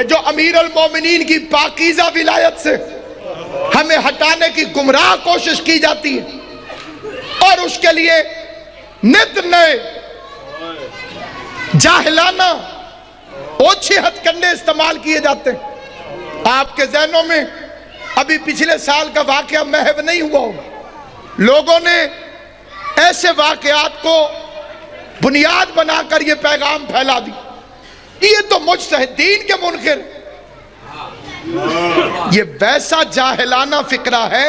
जो अमीर अल मोमिनीन की पाकीज़ा विलायत से हमें हटाने की गुमराह कोशिश की जाती है और उसके लिए नित नए जाहिलाना ओछे हथकंडे इस्तेमाल किए जाते हैं। आपके जहनों में अभी पिछले साल का वाकया महव नहीं हुआ होगा, लोगों ने ऐसे वाकयात को बुनियाद बनाकर यह पैगाम फैला दी, ये तो मुजतहिदीन के मुनकिर। ये वैसा जाहिलाना फिक्रा है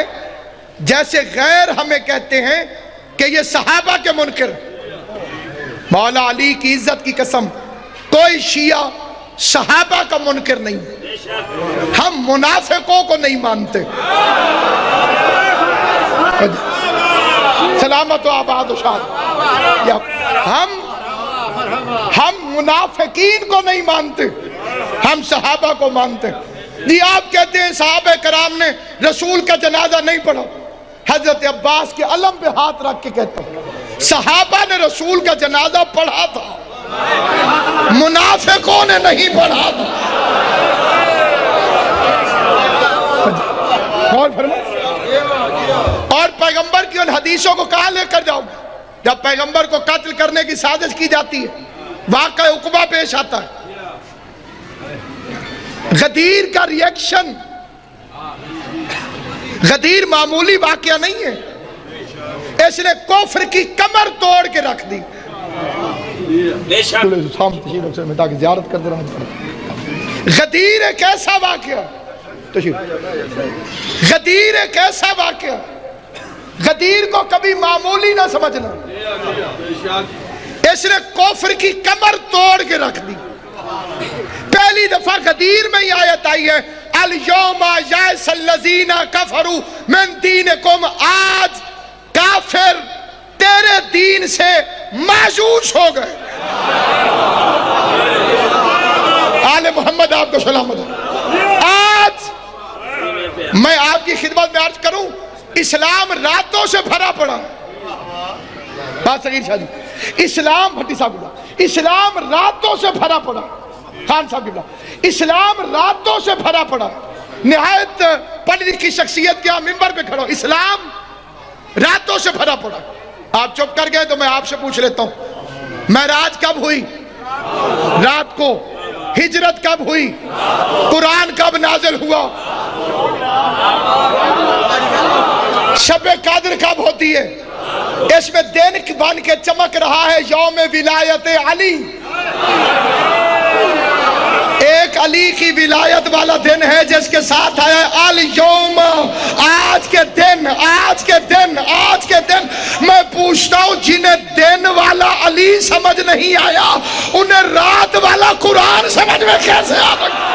जैसे गैर हमें कहते हैं कि ये सहाबा के मुनकिर। मौला अली की इज्जत की कसम, कोई शिया सहाबा का मुनकिर नहीं। हम मुनाफिकों को नहीं मानते। सलामत व आबाद हम मुनाफिकीन को नहीं मानते, हम सहाबा को मानते। जी आप कहते हैं सहाबा कराम ने रसूल का जनाजा नहीं पढ़ा, हजरत अब्बास के अलम पे हाथ रख के कहता हूं सहाबा ने रसूल का जनाजा पढ़ा था, मुनाफिकों ने नहीं पढ़ा था। और पैगंबर की उन हदीसों को कहां लेकर जाओगे जब पैगंबर को कत्ल करने की साजिश की जाती है, वाक़या उक़बा पेश आता है। गदीर का रिएक्शन, गदीर मामूली वाक़या नहीं है, इसने कुफ्र की कमर तोड़ के रख दी। ताकि ज़ियारत कर दे रहा। गदीर एक ऐसा वाक़या, गदीर एक ऐसा वाक़या, गदीर को कभी मामूली ना समझना, इसने कुफ्र की कमर तोड़ के रख दी। पहली दफा गदीर में ही आयत आई है, अल यौमा यअसल्लज़ीना कफरू मिन दीनिकुम, आज काफिर तेरे दीन से मायूस हो गए। आले मोहम्मद आपको सलामत हो। आज मैं आपकी खिदमत में अर्ज करूं, इस्लाम रातों से भरा पड़ा। बात सही शादी, इस्लाम भट्टी साहब, इस्लाम रातों से भरा पड़ा। खान साहब की, इस्लाम रातों से भरा पड़ा। निहायत पढ़ी लिखी शख्सियत क्या मिंबर पे खड़ा, इस्लाम रातों से भरा पड़ा। आप चुप कर गए तो मैं आपसे पूछ लेता हूं, मेराज कब हुई? रात को। हिजरत कब हुई? कुरान कब नाजिल हुआ? शब कद्र कब होती है? इसमें दिन बन के चमक रहा है यौम विलायत अली। एक अली की विलायत वाला दिन है जिसके साथ आया अल यौम, आज के दिन, आज के दिन, आज के दिन। मैं पूछता हूं जिन्हें दिन वाला अली समझ नहीं आया, उन्हें रात वाला कुरान समझ में कैसे आ सकता?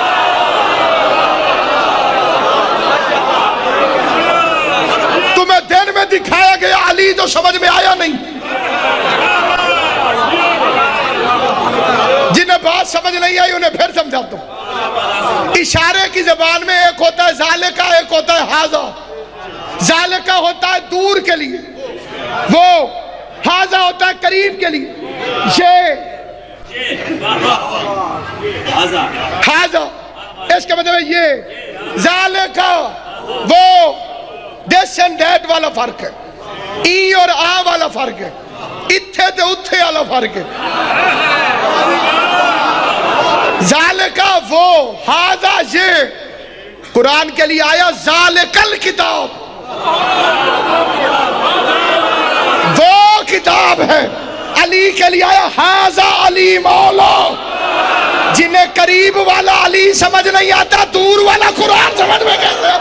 तुम्हें दिन में दिखाया गया अली तो समझ में आया नहीं। जिन्हें बात समझ नहीं आई उन्हें फिर समझाता हूं। इशारे की जबान में एक होता है ज़ालिका, एक होता है हाजा। ज़ालिका होता है दूर के लिए, वो हाजा होता है करीब के लिए। ये हाजा, इसका मतलब है ये। ज़ालिका वो दिस एंड दैट वाला फर्क है, ई और आ वाला फर्क है, इत्थे ते उत्थे वाला फर्क है। ज़ालिका वो, हाजा ये। कुरान के लिए आया ज़ालिकल किताब, वो किताब है। अली के लिए आया हाजा अली मौला। जिन्हें करीब वाला अली समझ नहीं आता, दूर वाला कुरान समझ में कैसे?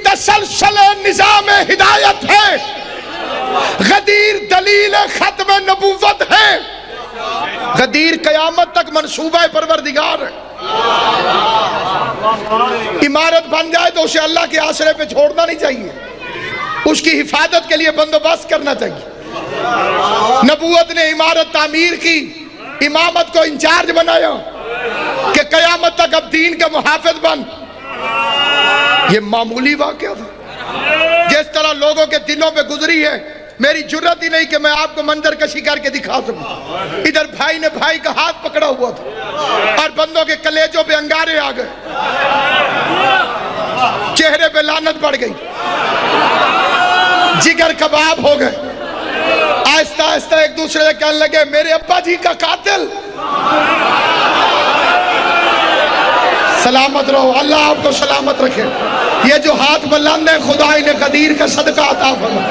तसलसल निजाम हिदायत है, गदीर दलील खत्म नबूवत है, गदीर कयामत तक मंसूबा परवरदिगार है। इमारत बन जाए तो उसे अल्लाह के आसरे पे छोड़ना नहीं चाहिए, उसकी हिफाजत के लिए बंदोबस्त करना चाहिए। नबूवत ने इमारत तामीर की, इमामत को इंचार्ज बनाया कि कयामत तक अब दीन का मुहाफिज बन। ये मामूली वाकया था। जिस तरह लोगों के दिलों पे गुजरी है, मेरी जुर्रत ही नहीं कि मैं आपको मंजर कशी करके दिखा सकूं। इधर भाई ने भाई का हाथ पकड़ा हुआ था और बंदों के कलेजों पे अंगारे आ गए, चेहरे पे लानत पड़ गई, जिगर कबाब हो गए। आहिस्ता आहिस्ता एक दूसरे से कहने लगे, मेरे अब्बा जी का कातिल। सलामत रहो, अल्लाह आपको सलामत रखे। ये जो हाथ बुलंद है, खुदा ने कदीर का सदका अता फरमा।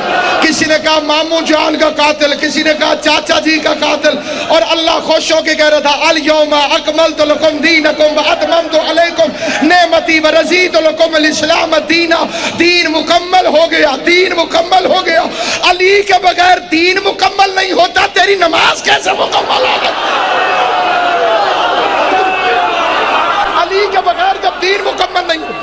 किसी ने कहा मामू जान का कातिल, किसी ने कहा चाचा जी का कातिल, और अल्लाह खुश होकर कह रहा था अल यौमा अकमलतु लकुम दीनकुम व अतममतु अलैकुम नेमती व रज़ीतु लकुम अल इस्लाम दीना। दीन मुकम्मल हो गया, दीन मुकम्मल हो गया। अली के बगैर दीन मुकम्मल नहीं होता, तेरी नमाज कैसे मुकम्मल होगी? अली के बगैर जब दीन मुकम्मल नहीं होता।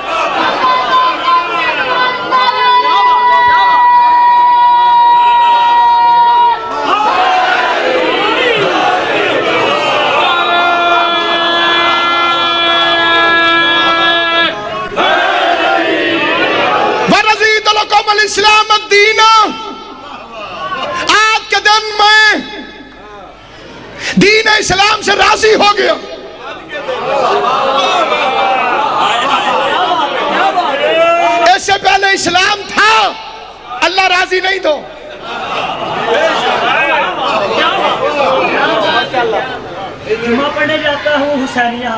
इस्लाम दीना। आज के दिन में दीन इस्लाम से राजी हो गया। इससे पहले इस्लाम था, अल्लाह राजी नहीं तो। जुमा पढ़ने जाता हूँ हुसैनिया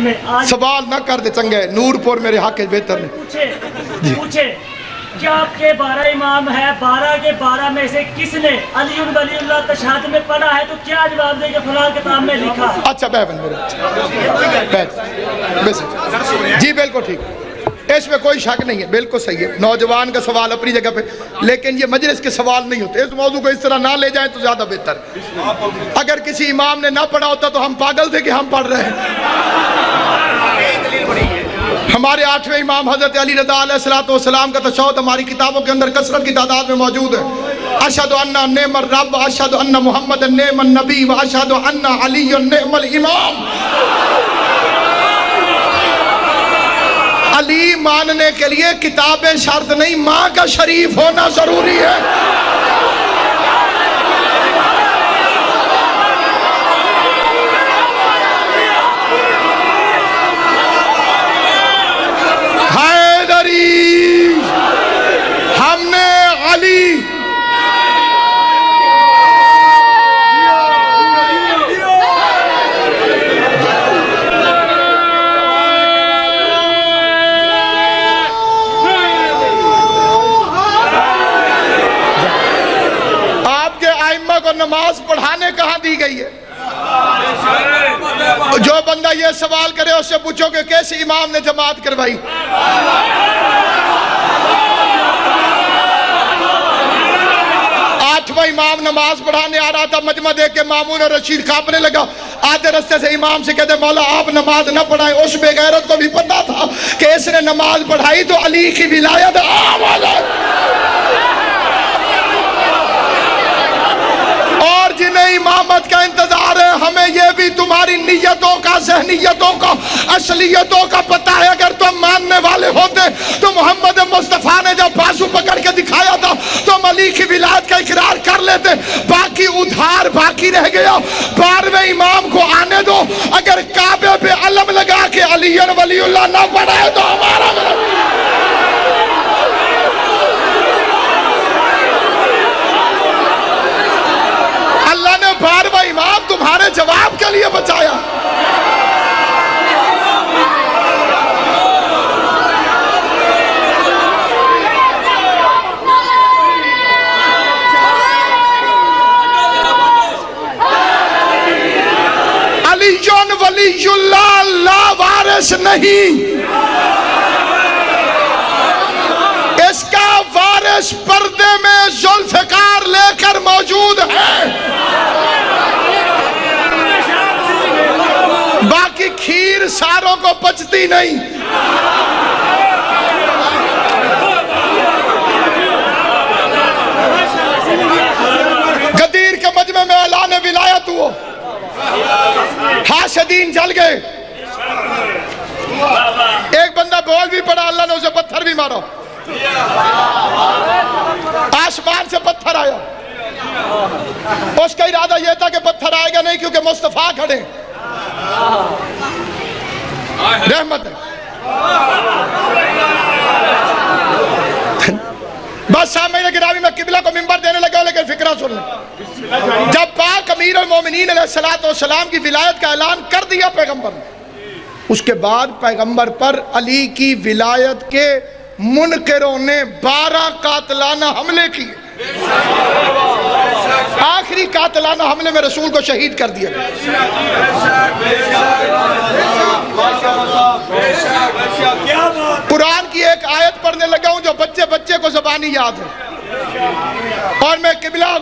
में। सवाल ना कर दे चंगे, नूरपुर मेरे हक बेहतर ने पूछे क्या आपके 12 इमाम है, 12 के 12 में से किसने अली वलीउल्लाह तशहादत में पढ़ा है? तो क्या जवाब देंगे? फलां किताब में लिखा है। अच्छा बहन मेरे जी बिल्कुल ठीक, इसमें कोई शक नहीं है, बिल्कुल सही है। नौजवान का सवाल अपनी जगह पे, लेकिन ये मजलिस के सवाल नहीं होते। इस मौजू को इस तरह ना ले जाएं तो ज्यादा बेहतर है। अगर किसी इमाम ने ना पढ़ा होता तो हम पागल थे कि हम पढ़ रहे हैं। हमारे 8वें इमाम हजरत अली रज़ा अलैहिस्सलातु वस्सलाम का तशहुद हमारी किताबों के अंदर कसरत की तादाद में मौजूद है। अशहदु अन्ना नेमर रब, अशहदु अन्ना मुहम्मद नेमन नबी, व अशहदु अन्ना अली नेमल इमाम। अली मानने के लिए किताबें शर्त नहीं, माँ का शरीफ होना जरूरी है। हमने अली आपके आइम्मा को नमाज पढ़ाने कहाँ दी गई है? जो बंदा ये सवाल करे उससे पूछो कि कैसे इमाम ने जमात करवाई। आठवां इमाम नमाज पढ़ाने आ रहा था, मजमा देख के मामून और रशीद कांपने लगा। आधे रास्ते से इमाम से कहते मौला आप नमाज न पढ़ाएं। उस बेगैरत को भी पता था कि इसने नमाज पढ़ाई तो अली की विलायत और जिन्हें इमामत का इंतजार है, हमें यह भी तुम्हारी नीयतों का, ज़हनियतों का, असलियतों का पता है। अगर तुम मानने वाले होते तो मोहम्मद मुस्तफ़ा ने जब बाजू पकड़ के दिखाया था तुम अली की विलायत का इकरार कर लेते। बाकी उधार बाकी रह गया। 12वें इमाम को आने दो। अगर काबे पे अलम लगा के अली वलीउल्लाह ना पढ़ाए तो हमारा अल्लाह ने 12वां इमाम तुम्हारे जवाब के लिए बचाया। अलीयुन वलीयुल्लाह ला वारिस नहीं, इसका वारिस पर्दे में जुल्फ़िकार लेकर मौजूद है। बाकी खीर सारों को पचती नहीं। गदीर के मजमे में ऐलान विलायत हुआ, हाशदीन जल गए। एक बोल भी पड़ा, अल्लाह ने उसे पत्थर भी मारा, आसमान से पत्थर आया। उसका इरादा यह था कि पत्थर आएगा नहीं, क्योंकि मुस्तफा खड़े, रहमत है। बस सामने गिरामी में किबला को मिंबर देने लगा, लेकिन फिक्रा सुन लें। जब पाक अमीर अल मोमिनीन अलैहिस्सलाम की विलायत का ऐलान कर दिया पैगंबर ने, उसके बाद पैगंबर पर अली की विलायत के मुनकरों ने 12 कातलाना हमले किए। आखिरी कातलाना हमले में रसूल को शहीद कर दिया। कुरान की एक आयत पढ़ने लगा हूं जो बच्चे बच्चे को ज़बानी याद है, और मैं किबला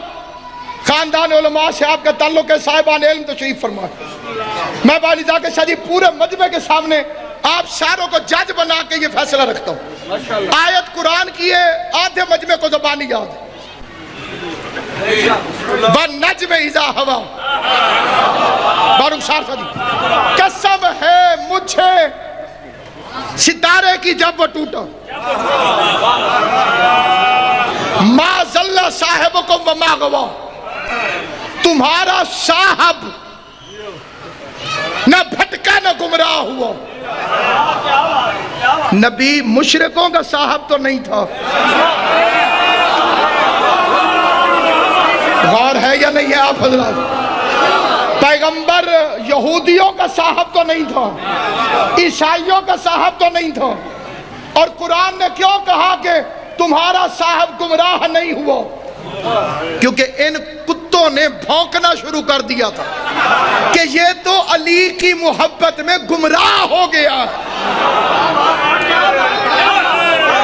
खानदान उलमा से आपका ताल्लुक है, साहिबान इल्म तशरीफ फरमाए। मैं बालिजा के शादी पूरे मजमे के सामने आप सारों को जज बना के ये फैसला रखता हूँ। आयत कुरान की है, आधे मजमे को ज़बानी याद है। नज्म इज़ा हवा, बारूक शार सादी, कसम है मुझे सितारे की जब वो टूटा, मा ज़ल्ला साहिबुकुम व मा गवा, तुम्हारा साहब न भटका न गुमराह हुआ। नबी मुशरिकों का साहब तो नहीं था, गौर है या नहीं है आप हजरात? पैगंबर यहूदियों का साहब तो नहीं था, ईसाइयों का साहब तो नहीं था। और कुरान ने क्यों कहा कि तुम्हारा साहब गुमराह नहीं हुआ? क्योंकि इन कुत्तों ने भौंकना शुरू कर दिया था कि ये तो अली की मोहब्बत में गुमराह हो गया,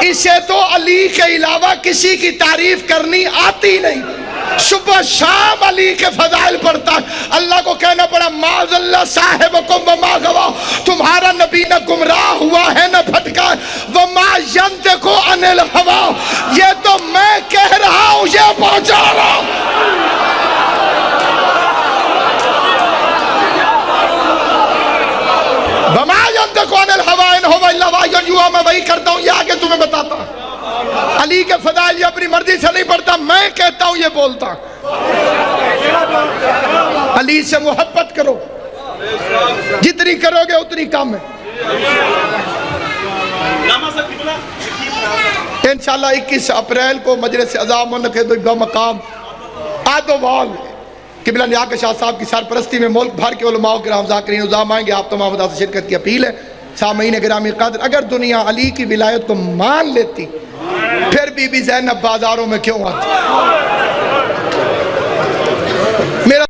इसे तो अली के अलावा किसी की तारीफ करनी आती नहीं, सुबह शाम अली के फजाइल पढ़ता। अल्लाह को कहना पड़ा, माज़ल्ला साहिबुकुम व मा गवा, तुम्हारा नबी न गुमराह हुआ है न भटका, व मा यंतिकु अनिल हवा, ये तो मैं कह रहा हूं, ये पहुंचा रहा हूं। व मा यंतिकु अनिल हवा इन हुवा इल्ला वह्युन युहा, मैं वही करता हूं, ये आगे तुम्हें बताता हूं। अली के फदाइल अपनी मर्जी से नहीं पढ़ता, मैं कहता हूं ये बोलता। अली से मोहब्बत करो, जितनी करोगे उतनी कम है। इंशाअल्लाह 21 अप्रैल को मजलिस अज़ाम मुनक़िद मकाम आदोवाल किबला निया के शाह साहब की सरपरस्ती में मुल्क भर के उलमाओ किराम ज़ाकिरीन उज़ाम आएंगे। आप तमाम अदा से शिरकत की अपील है। सामईन गिरामी क़द्र, अगर दुनिया अली की विलायत को मान लेती फिर बीबी ज़ैनब बाजारों में क्यों आती?